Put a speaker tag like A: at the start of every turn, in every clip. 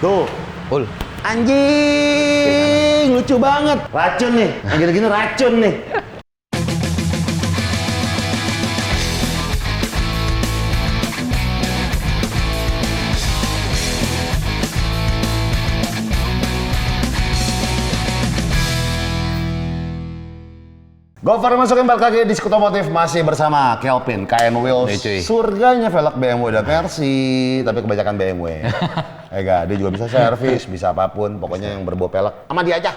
A: Tuh.
B: Full.
A: Anjing, lucu banget. Racun nih. Yang gini-gini racun nih. Gofar masukin balik lagi di Diskutomotif masih bersama Kelvin, KN Wheels. Surganya velg BMW dan Mercy, tapi kebanyakan BMW. Dia juga bisa servis, bisa apapun, pokoknya yang berbau velg sama dia aja.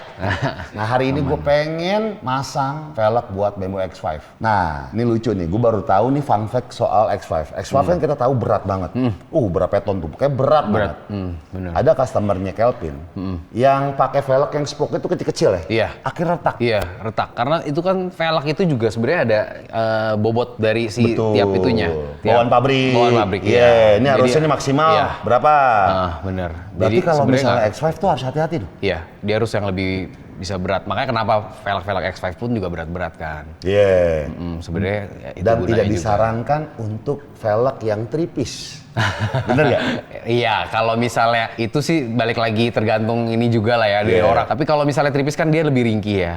A: Nah hari ini gue pengen masang velg buat BMW X5. Nah ini lucu nih, gue baru tahu nih fun fact soal X5. X5 kan kita tahu berat banget. Berapa ton tuh, kayak berat banget.
B: Bener.
A: Ada customernya Kelvin yang pakai velg yang spoke itu kecil-kecil ya?
B: Iya.
A: Akhirnya retak.
B: Iya, retak. Karena itu kan velg itu juga sebenarnya ada bobot dari si tiap itunya.
A: Bawaan pabrik.
B: Bawaan pabrik,
A: iya. Ini harusnya ini maksimal berapa?
B: Bener.
A: Berarti kalau misalnya X5 tuh harus hati-hati tuh.
B: Iya, dia harus yang lebih bisa berat. Makanya kenapa velg-velg X5 pun juga berat-berat kan.
A: Iya.
B: Sebenarnya ya, itu
A: dan tidak
B: juga
A: disarankan untuk velg yang tripis. Bener nggak?
B: Iya, kalau misalnya itu sih balik lagi tergantung ini juga lah ya dari orang. Tapi kalau misalnya tripis kan dia lebih ringkih ya.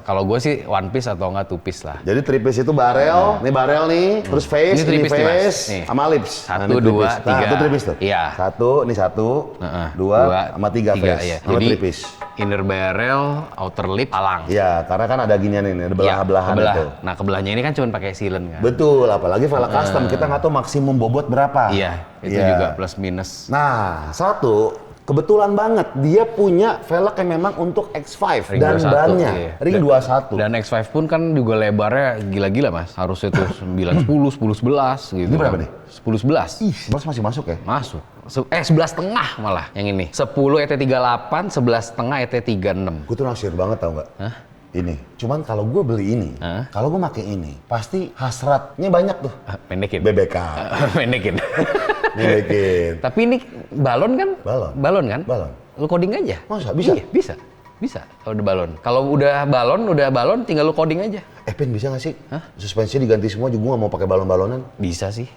B: Kalau gue sih one piece atau enggak two piece lah.
A: Jadi tripis itu barel, ini barel nih, terus face, ini face, sama lips.
B: Satu, dua, tiga.
A: Itu tripis tuh.
B: Iya.
A: Satu, ini satu, dua, sama tiga face.
B: Iya.
A: Sama
B: Jadi
A: tripis.
B: Inner barrel, outer lip, palang.
A: Iya, karena kan ada ginian ini, ada belah-belahan itu.
B: Nah kebelahnya ini kan cuma pakai sealant kan.
A: Betul, apalagi velg custom kita nggak tahu maksimum bobot berapa.
B: Iya, itu juga plus minus.
A: Nah, satu, kebetulan banget dia punya velg yang memang untuk X5
B: Ring
A: dan
B: 21,
A: bannya ring 21.
B: Dan X5 pun kan juga lebarnya gila-gila mas. Harusnya tuh 9, 10, 10, 11 gitu.
A: Ini berapa nih?
B: 10, 11.
A: Ih, 11 masih masuk ya?
B: Masuk. 11,5 malah yang ini. 10 ET38, 11,5 ET36.
A: Gue tuh naksir banget tau nggak?
B: Hah?
A: Ini. Cuman kalau gue beli ini, kalau gue pakai ini, pasti hasratnya banyak tuh.
B: Pendekin.
A: BBK.
B: Pendekin.
A: Pendekin.
B: Tapi ini balon kan? Balon kan?
A: Balon.
B: Lu coding aja.
A: Masa? Bisa?
B: Iya, bisa. Kalau udah balon. Kalau udah balon, tinggal lu coding aja.
A: Pin bisa nggak sih? Suspensinya diganti semua juga, gue nggak mau pakai balon-balonan.
B: Bisa sih.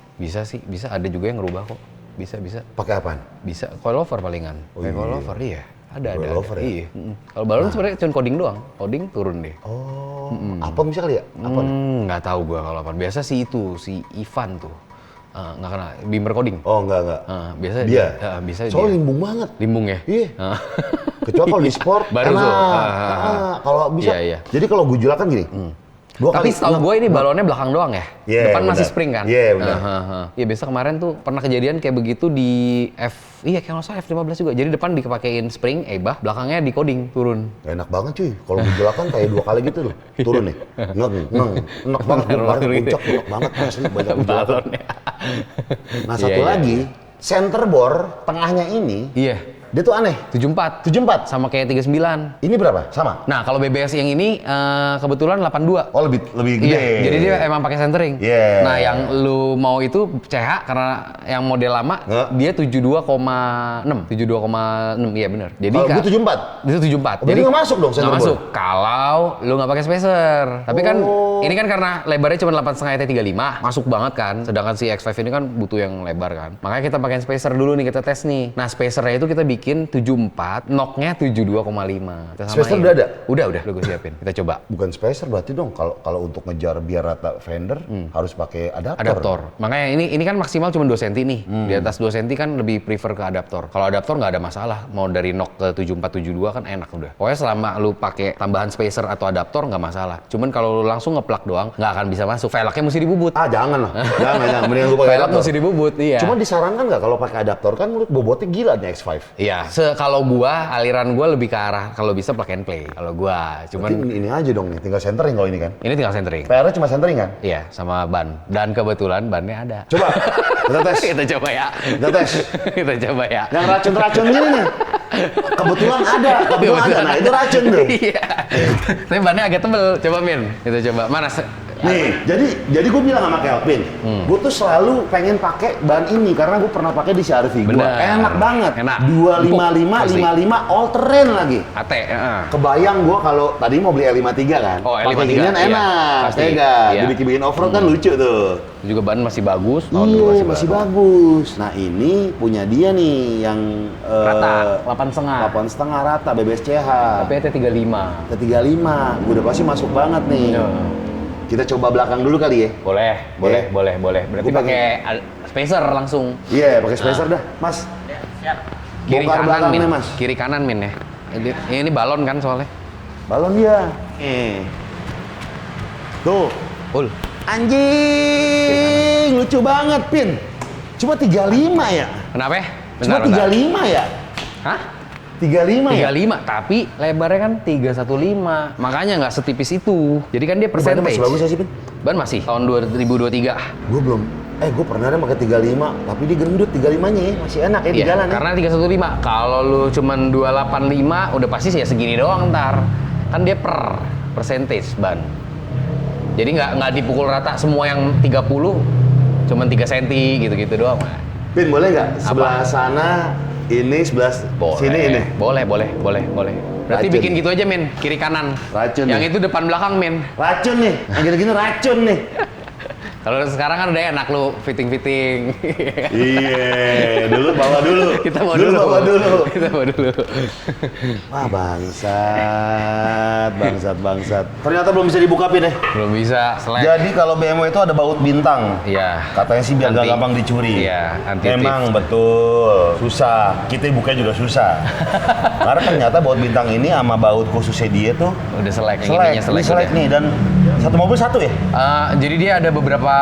B: Ada juga yang ngerubah kok. Bisa.
A: Pakai apaan?
B: Bisa. Coilover palingan. Coilover iya. Ada.
A: Coilover ya?
B: Iya. Kalau balon sebenarnya cuma coding doang. Coding turun deh.
A: Oh. Apa bisa kali ya? Apa?
B: Nggak tahu gua kalau apa. Biasa sih itu si Ivan tuh. Nggak kena Bimmer coding.
A: Oh enggak.
B: Biasa
A: dia.
B: Bisa
A: soalnya
B: dia.
A: limbung banget.
B: Limbung ya?
A: Iya. Kecuali kalau di sport
B: baru tuh.
A: Kalau bisa.
B: Iya.
A: Jadi kalau gue kan gini.
B: Tapi setahu gue ini balonnya belakang doang ya? Depan masih spring kan?
A: Iya, benar.
B: Iya, biasa kemarin tuh pernah kejadian kayak begitu di kayak nggak salah F15 juga. Jadi depan dipakein spring, belakangnya di coding, turun.
A: Enak banget cuy, kalau kan kayak 2 kali gitu loh, turun nih. Enak banget, kemarin puncak, enak banget, asli banyak balon. Nah satu lagi, center bore tengahnya ini, dia tuh aneh.
B: 74 sama kayak 39.
A: Ini berapa? Sama?
B: Nah, kalau BBS yang ini kebetulan 82.
A: Oh, lebih gede.
B: Iya, jadi dia emang pakai centering.
A: Iya.
B: Nah, yang lu mau itu CH karena yang model lama dia 72,6. 72,6. Iya benar. Jadi
A: kalau gue 74.
B: Itu 74.
A: Oh, jadi nggak masuk dong center
B: bore. Nggak masuk. Kalau lu nggak pakai spacer. Tapi kan ini kan karena lebarnya cuma 8,5 ET35, masuk banget kan. Sedangkan si X5 ini kan butuh yang lebar kan. Makanya kita pakai spacer dulu nih, kita tes nih. Nah, spacernya itu kita bikin 74, knocknya 72,5.
A: Spacer udah ada?
B: Udah gue siapin. Kita coba.
A: Bukan spacer berarti dong, kalau untuk ngejar biar rata fender harus pakai adaptor.
B: Adaptor. Makanya ini kan maksimal cuma 2 cm nih. Di atas 2 cm kan lebih prefer ke adaptor. Kalau adaptor nggak ada masalah. Mau dari knock ke 74, 72 kan enak udah. Pokoknya selama lu pakai tambahan spacer atau adaptor nggak masalah. Cuman kalau lu langsung ngeplug doang nggak akan bisa masuk. Velgnya mesti dibubut.
A: Jangan lah. jangan. Mending lu pakai
B: velg
A: adaptor.
B: Mesti dibubut, iya.
A: Cuman disarankan nggak kalau pakai adaptor kan menurut bobotnya gila nih X5.
B: Iya. Kalau gua aliran gua lebih ke arah kalau bisa plug and play. Kalau gua cuman
A: berarti ini aja dong nih, tinggal centering kalau ini kan.
B: Ini tinggal centering.
A: PR-nya cuma centering kan?
B: Iya, sama ban. Dan kebetulan bannya ada.
A: Coba kita tes.
B: Kita coba ya. Kita coba ya.
A: Yang racun-racun gini nih. Kebetulan ada. Nah itu racun tuh.
B: Iya. Tapi bannya agak tebel. Coba Min. Kita coba. Mana?
A: Nih, jadi gue bilang sama Kelvin, gue tuh selalu pengen pakai ban ini karena gue pernah pakai di CR-V gue. Enak banget.
B: Enak.
A: 255 all terrain lagi.
B: AT,
A: Kebayang gue kalau tadi mau beli L53 kan.
B: Oh,
A: pakai
B: L53,
A: ginian
B: iya.
A: enak.
B: Pasti.
A: Tega.
B: Iya.
A: Dibikin off-road kan lucu tuh.
B: Juga ban masih bagus.
A: Iya, masih bagus. Nah, ini punya dia nih yang
B: Rata, 8,5.
A: 8,5 rata BBS CH.
B: Tapi T35.
A: T35, udah pasti masuk banget nih.
B: Iya.
A: Kita coba belakang dulu kali ya.
B: Boleh. Berarti
A: Gua
B: pakai spacer langsung.
A: Iya, pakai spacer dah, Mas.
B: Kiri
A: Bongkar
B: kanan
A: belakangnya,
B: min,
A: Mas.
B: kiri kanan min ya. Ini balon kan soalnya.
A: Balon dia. Tuh.
B: Full.
A: Anjing, lucu banget, Pin. Cuma 35 ya?
B: Kenapa?
A: Cuma 35 ya?
B: Hah?
A: 35 ya?
B: 35, tapi lebarnya kan 315. Makanya nggak setipis itu. Jadi kan dia
A: Bannya
B: percentage.
A: masih bagus ya sih, Pin?
B: Ban masih tahun 2023.
A: Gue belum. Gue pernah deh pakai 35, tapi dia gendut 35-nya ya. Masih enak ya di
B: Iya,
A: jalan ya.
B: karena 315. Kalau lu cuman 285, udah pasti sih ya segini doang ntar. Kan dia per percentage ban. Jadi nggak dipukul rata semua yang 30, cuman 3 cm gitu-gitu doang.
A: Pin, boleh nggak? Sebelah sana, ini sebelah sini ini.
B: Boleh. Berarti
A: Racun.
B: bikin gitu aja, Min. Kiri kanan.
A: Racun
B: Yang
A: nih.
B: itu depan belakang, Min.
A: Racun nih, yang gini-gini racun nih.
B: Kalau sekarang kan udah enak lu fitting-fitting.
A: Iya, dulu bawa dulu.
B: Kita bawa dulu.
A: Wah, bangsat. Ternyata belum bisa dibuka, Pin ya.
B: Belum bisa, selek.
A: Jadi kalau BMW itu ada baut bintang.
B: Iya.
A: Katanya sih biar gak
B: Anti-
A: gampang dicuri.
B: Iya, anti
A: Memang betul. Susah. Kita buka juga susah. Karena ternyata baut bintang ini sama baut khususnya dia tuh
B: Udah selek, yang
A: selek.
B: ininya
A: Ini
B: selek.
A: selek
B: udah.
A: nih, dan satu mobil satu ya?
B: Jadi dia ada beberapa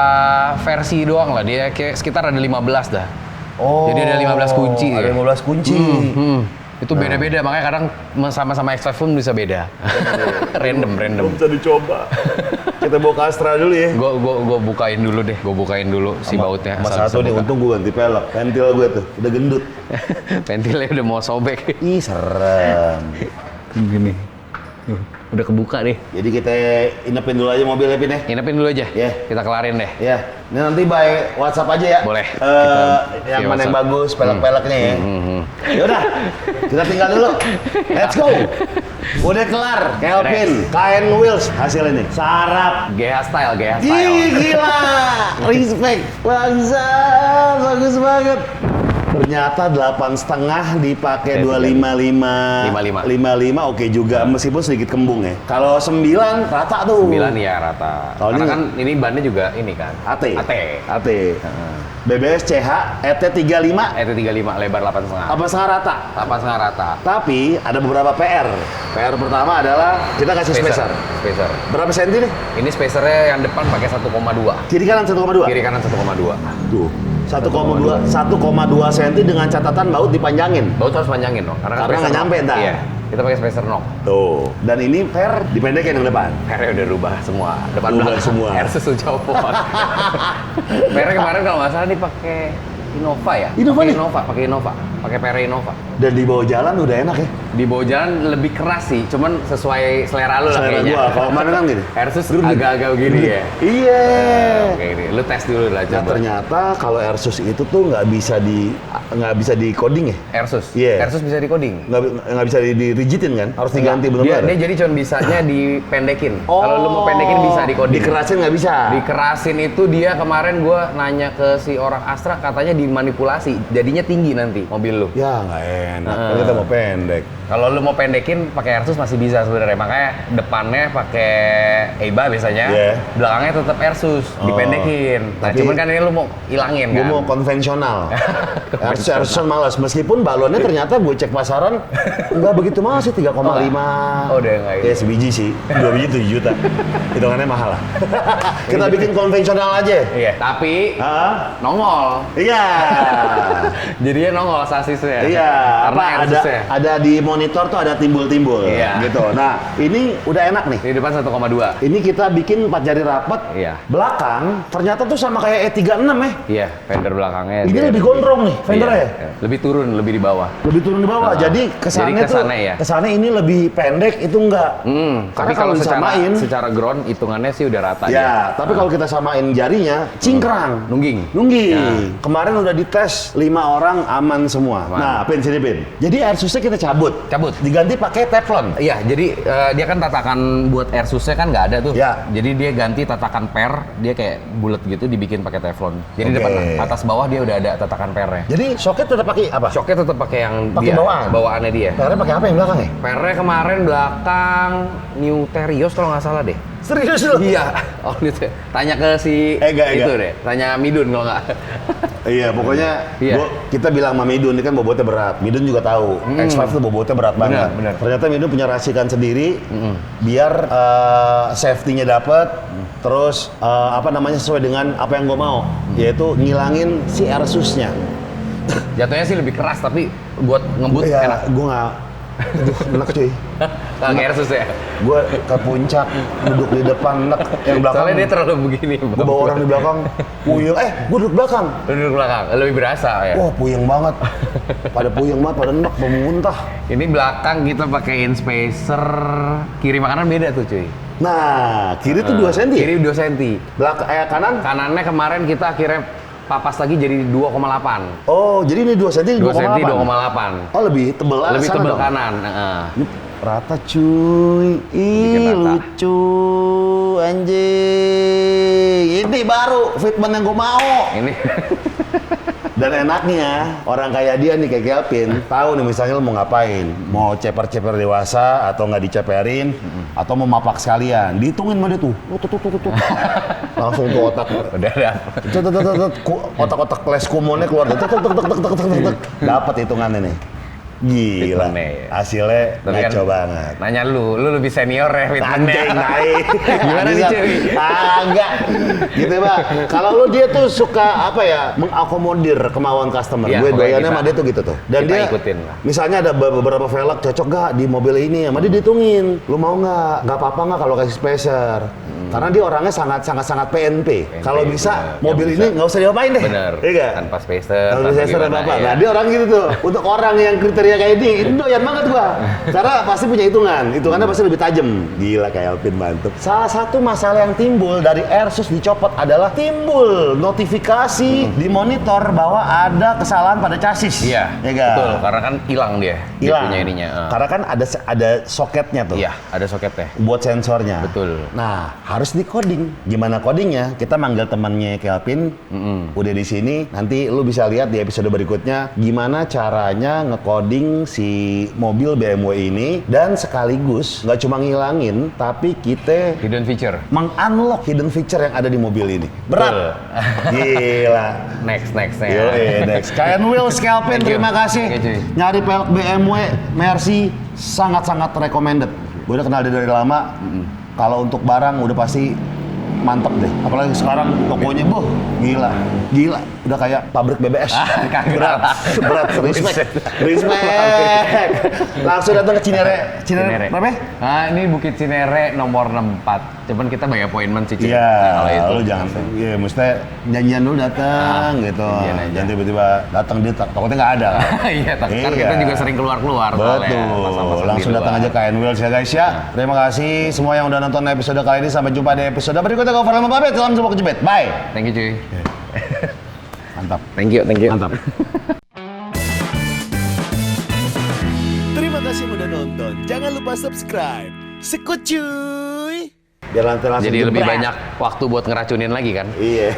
B: versi doang lah. Dia kayak sekitar ada 15 dah.
A: Oh.
B: Jadi ada 15 kunci
A: Ada
B: ya.
A: 15 kunci.
B: Itu beda-beda, makanya kadang sama-sama X5 pun bisa beda. Random.
A: Bisa dicoba. Kita bawa ke Astra dulu ya.
B: Gue bukain dulu deh. Gue bukain dulu si bautnya.
A: Mas
B: asal
A: satu
B: bisa
A: nih,
B: buka.
A: untung gue ganti pelek. Pentil gue tuh, udah gendut.
B: Pentilnya udah mau sobek.
A: Ih, serem.
B: Gini. Udah kebuka deh.
A: Jadi kita inepin dulu aja mobilnya, Pin ya?
B: Inepin dulu aja.
A: Iya.
B: Kita kelarin deh.
A: Ya, ini nanti by WhatsApp aja ya.
B: Boleh.
A: Yang
B: via
A: mana yang
B: WhatsApp.
A: bagus, pelek-peleknya ya. Yaudah, kita tinggal dulu. Let's go. Udah kelar, Kelvin, KN Wheels hasil ini. Sarap.
B: GH style.
A: Ih, gila. Respect. Bangsa, bagus banget. Ternyata 8,5 dipakai 255. 55 oke juga, meskipun sedikit kembung ya. Kalau 9 rata tuh.
B: 9 ya rata.
A: Kalau
B: Karena
A: ini-
B: kan ini bannya juga ini kan.
A: AT.
B: AT.
A: BBS CH ET35
B: ET35 lebar 8,5.
A: 8,5 rata.
B: 8,5 rata.
A: Tapi ada beberapa PR. PR pertama adalah kita kasih spacer.
B: Spacer.
A: Berapa senti nih?
B: Ini spacernya yang depan pakai 1,2.
A: Kiri kanan 1,2.
B: Kiri kanan 1,2.
A: Tuh. 1,2 senti dengan catatan baut dipanjangin.
B: Baut harus panjangin dong. Karena
A: Karena nggak
B: spacer
A: nyampe
B: knock.
A: ntar.
B: Iya. Kita pakai spacer knock.
A: Tuh. Dan ini per dipendekin yang depan.
B: Pernya udah rubah semua. Depan
A: Rubah
B: belakang.
A: semua.
B: Airsus udah copot. Pernya kemarin kalau nggak salah dipakai Innova ya?
A: Innova nih?
B: Pakai Innova. Pakai per Innova.
A: Dan di bawah jalan udah enak ya.
B: Di bawah jalan lebih keras sih, cuman sesuai selera lu lah
A: Selera
B: kayaknya.
A: gua, kalau kemarin kan gini.
B: Airsus
A: Geruduk.
B: agak-agak begini ya.
A: Iya.
B: Oke, ini lu tes dulu lah
A: Nah,
B: coba.
A: ternyata kalau Airsus itu tuh nggak bisa di coding ya.
B: Airsus.
A: Iya.
B: Airsus bisa dikoding.
A: Nggak bisa di rigitin kan, harus diganti
B: Dia,
A: benar-benar.
B: dia jadi cuma bisanya dipendekin. Kalau lu mau pendekin bisa dikoding.
A: Dikerasin nggak bisa.
B: Dikerasin itu dia kemarin gua nanya ke si orang Astra katanya dimanipulasi, jadinya tinggi nanti mobil lu.
A: Ya nggak enak, kan kita mau pendek.
B: Kalau lu mau pendekin pakai Airsus masih bisa sebenarnya. Makanya depannya pakai EIBA biasanya,
A: Yeah.
B: belakangnya tetap Airsus dipendekin. Nah,
A: Tapi-
B: cuman kan ini lu mau ilangin
A: Gue
B: kan.
A: mau konvensional. Airsus malas. Meskipun balonnya ternyata gue cek pasaran nggak begitu mahal sih, 3,5.
B: Oh, udah nggak ini.
A: Ya sebiji sih, 2 biji 7 juta. Hitungannya mahal lah. Kita bikin konvensional aja.
B: Iya, tapi
A: Hah?
B: nongol.
A: Iya.
B: Jadinya nongol sasisnya.
A: Iya,
B: Karena
A: ada di monitor tuh ada timbul-timbul gitu. Nah, ini udah enak nih.
B: Di depan 1,2.
A: Ini kita bikin 4 jari rapat.
B: Iya.
A: Belakang ternyata tuh sama kayak E36 ya.
B: Iya, fender belakangnya.
A: Ini lebih gondrong nih fendernya.
B: Iya. Lebih turun, lebih di bawah.
A: Lebih turun di bawah. Jadi kesannya tuh kesannya ini lebih pendek itu enggak.
B: Tapi kalau secara ground hitungannya sih udah rata
A: ya. Tapi kalau kita samain jarinya cingkrang.
B: Nungging.
A: Kemarin udah dites 5 orang aman semua. Nah, sini Pin. Jadi Airsusnya kita cabut. Diganti pakai Teflon.
B: Iya, jadi dia kan tatakan buat Airsusnya kan nggak ada tuh.
A: Ya.
B: Jadi dia ganti tatakan per, dia kayak bulat gitu dibikin pakai Teflon. Jadi depan atas bawah dia udah ada tatakan pernya.
A: Jadi soket tetap pakai apa?
B: Soket tetap pakai yang bawaannya dia.
A: Pernya pakai apa yang belakang ya?
B: Pernya kemarin belakang New Terios kalau nggak salah deh.
A: Serius lu?
B: Iya. Oh gitu. Tanya ke si itu deh. Tanya Midun kalau nggak.
A: Iya, pokoknya kita bilang sama Midun, ini kan bobotnya berat. Midun juga tahu, X5 itu bobotnya berat banget.
B: Bener.
A: Ternyata Midun punya racikan sendiri, biar safety-nya dapet, terus sesuai dengan apa yang gue mau, yaitu ngilangin si Airsus-nya.
B: Jatuhnya sih lebih keras, tapi buat ngebut enak.
A: Gue nggak, enak cuy.
B: Pakai Airsus ya?
A: Gue ke puncak, duduk di depan, yang belakang.
B: Soalnya dia terlalu begini.
A: Gue bawa orang di belakang, puyeng. Gue duduk belakang.
B: Duduk belakang, lebih berasa ya?
A: Wah, puyeng banget. Pada puyeng banget, pada enak, mau muntah.
B: Ini belakang kita pakein spacer, kiri kanan beda tuh cuy.
A: Nah, kiri tuh 2 cm.
B: Kiri 2 cm.
A: Kanan?
B: Kanannya kemarin kita akhirnya papas lagi jadi 2,8.
A: Oh, jadi ini 2 cm
B: 2 cm 2,8.
A: Oh, lebih tebel
B: lebih tebel kanan.
A: Ini rata cuy. Ih, lucu. Anjing. Ini baru fitment yang gue mau.
B: Ini.
A: Dan enaknya, orang kayak dia nih, kayak Kelvin, tahu nih misalnya lo mau ngapain. Mau ceper-ceper dewasa, atau nggak diceperin, atau mau mapak sekalian. Dihitungin sama dia tuh. Langsung tuh otak.
B: Udah ada.
A: Otak-otak les kumonnya keluar. Dapat hitungannya nih. Gila, hasilnya ngaco banget.
B: Nanya lu lebih senior ya fitmentnya.
A: Naik.
B: Gimana nih cuy?
A: Enggak. Gitu Pak. Kalau lu dia tuh suka mengakomodir kemauan customer. Gue doyannya sama dia tuh gitu tuh. Dan dia
B: ikutin lah.
A: Misalnya ada beberapa velg cocok gak di mobil ini, sama dia dihitungin. Lu mau nggak? Nggak apa-apa nggak kalau kasih spacer? Karena dia orangnya sangat PNP. Kalau bisa mobil ini nggak usah diapain deh.
B: Bener.
A: Iya.
B: Tanpa spacer.
A: Tanpa spacer dan apa. Nah dia orang gitu tuh. Untuk orang yang kriteria kayak ini doyan banget gua. Karena pasti punya hitungannya pasti lebih tajam. Gila kayak Alpin, mantep. Salah satu masalah yang timbul dari Airsus dicopot adalah timbul notifikasi di monitor bahwa ada kesalahan pada chassis.
B: Iya. Betul. Karena kan hilang dia. Dia punya ininya.
A: Karena kan ada soketnya tuh.
B: Iya. Ada soketnya.
A: Buat sensornya.
B: Betul.
A: Nah harus di coding. Gimana codingnya? Kita manggil temannya Kelvin. Udah di sini. Nanti lu bisa lihat di episode berikutnya gimana caranya ngecoding si mobil BMW ini, dan sekaligus nggak cuma ngilangin, tapi kita
B: hidden feature,
A: mengunlock hidden feature yang ada di mobil ini. Berat. Gila.
B: Next.
A: Next. Kayan Wheels Kelvin, terima kasih. Nyari pelek BMW Mercy sangat-sangat recommended. Gue udah kenal dia dari lama. Kalau untuk barang udah pasti mantep deh. Apalagi sekarang tokonya, gila. Udah kayak pabrik BBS. Berat. Respect. Langsung datang ke Cinere berapa?
B: Nah, ini Bukit Cinere nomor 64. Cuman kita by appointment sih.
A: Iya,
B: kalau itu.
A: Lu jangan. Iya, mestinya janjian dulu datang gitu. Jangan tiba-tiba datang dia takutnya nggak ada.
B: Iya, kan kita juga sering keluar.
A: Betul. Langsung datang aja ke Wheels ya guys ya. Terima kasih semua yang udah nonton episode kali ini. Sampai jumpa di episode berikutnya. Gue Farhan pamit. Salam semua kejepit. Bye.
B: Thank you cuy.
A: Mantap.
B: Thank you.
A: Mantap.
C: Terima kasih udah nonton. Jangan lupa subscribe. Sekut cuy.
A: Biar langsung
B: jadi lebih banyak waktu buat ngeracunin lagi kan?
A: Iya.